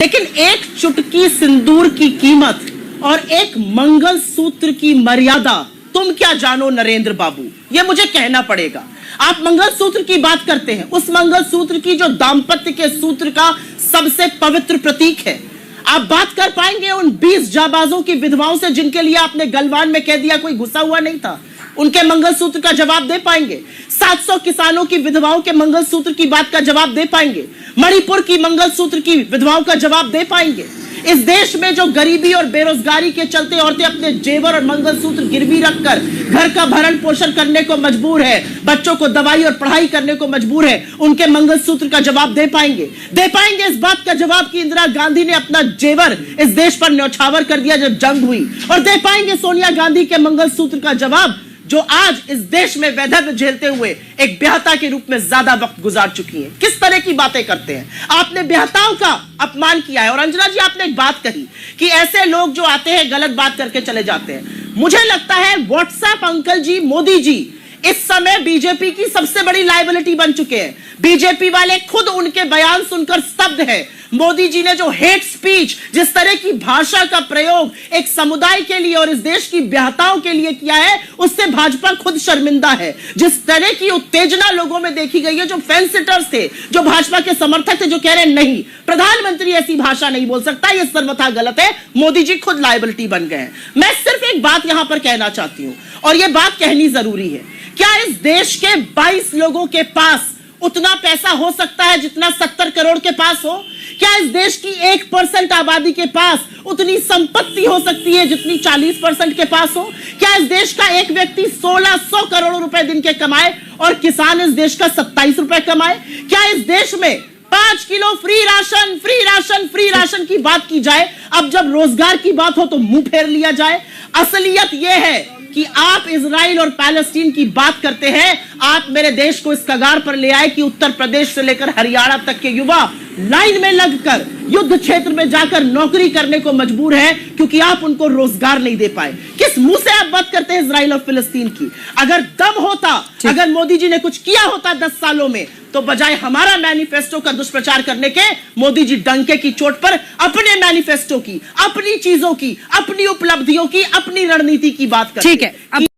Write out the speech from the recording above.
लेकिन एक चुटकी सिंदूर की कीमत और एक मंगलसूत्र की मर्यादा तुम क्या जानो नरेंद्र बाबू, ये मुझे कहना पड़ेगा। आप मंगलसूत्र की बात करते हैं, उस मंगलसूत्र की जो दाम्पत्य के सूत्र का सबसे पवित्र प्रतीक है। आप बात कर पाएंगे उन 20 जाबाजों की विधवाओं से जिनके लिए आपने गलवान में कह दिया कोई घुसा हुआ नहीं था, उनके मंगलसूत्र का जवाब दे पाएंगे? 700 किसानों की विधवाओं के मंगलसूत्र की बात का जवाब दे पाएंगे? मणिपुर की मंगलसूत्र की विधवाओं का जवाब दे पाएंगे? इस देश में जो गरीबी और बेरोजगारी के चलते औरतें अपने जेवर और मंगलसूत्र गिरवी रखकर घर का भरण पोषण करने को मजबूर है, बच्चों को दवाई और पढ़ाई करने को मजबूर है, उनके मंगलसूत्र का जवाब दे पाएंगे? दे पाएंगे इस बात का जवाब कि इंदिरा गांधी ने अपना जेवर इस देश पर न्यौछावर कर दिया जब जंग हुई? और दे पाएंगे सोनिया गांधी के मंगलसूत्र का जवाब जो आज इस देश में वैधव्य झेलते हुए एक ब्याहता के रूप में ज्यादा वक्त गुजार चुकी हैं? किस तरह की बातें करते हैं? आपने ब्याहताओं का अपमान किया है। और अंजना जी, आपने एक बात कही कि ऐसे लोग जो आते हैं गलत बात करके चले जाते हैं। मुझे लगता है व्हाट्सएप अंकल जी, मोदी जी इस समय बीजेपी की सबसे बड़ी लायबिलिटी बन चुके हैं। बीजेपी वाले खुद उनके बयान सुनकर स्तब्ध है। मोदी जी ने जो हेट स्पीच, जिस तरह की भाषा का प्रयोग एक समुदाय के लिए और इस देश की ब्याहताओं के लिए किया है, उससे भाजपा खुद शर्मिंदा है। जिस तरह की उत्तेजना लोगों में देखी गई है, जो फेंस सिटर्स थे, जो भाजपा के समर्थक थे, जो कह रहे नहीं प्रधानमंत्री ऐसी भाषा नहीं बोल सकता, यह सर्वथा गलत है, मोदी जी खुद लायबिलिटी बन गए हैं। मैं सिर्फ एक बात यहां पर कहना चाहती हूं और यह बात कहनी जरूरी है। क्या इस देश के 22 लोगों के पास उतना पैसा हो सकता है जितना 70 करोड़ के पास हो? क्या इस देश की 1% आबादी के पास उतनी संपत्ति हो सकती है जितनी 40% के पास हो? क्या इस देश का एक व्यक्ति 1600 करोड़ रुपए दिन के कमाए और किसान इस देश का 27 रुपए कमाए? क्या इस देश में 5 kilo free ration free ration free ration की बात की जाए, अब जब रोजगार की बात हो तो मुंह फेर लिया जाए? असलियत यह है कि आप इजराइल और पैलेस्टीन की बात करते हैं। आप मेरे देश को इस कगार पर ले आए कि उत्तर प्रदेश से लेकर हरियाणा तक के युवा लाइन में लगकर युद्ध क्षेत्र में जाकर नौकरी करने को मजबूर है क्योंकि आप उनको रोजगार नहीं दे पाए। किस मुंह से आप बात करते हैं इजराइल और फिलिस्तीन की? अगर दम होता, अगर मोदी जी ने कुछ किया होता 10 सालों में, तो बजाय हमारा मैनिफेस्टो का दुष्प्रचार करने के, मोदी जी डंके की चोट पर अपने मैनिफेस्टो की, अपनी चीजों की, अपनी उपलब्धियों की, अपनी रणनीति की बात करते हैं। ठीक है।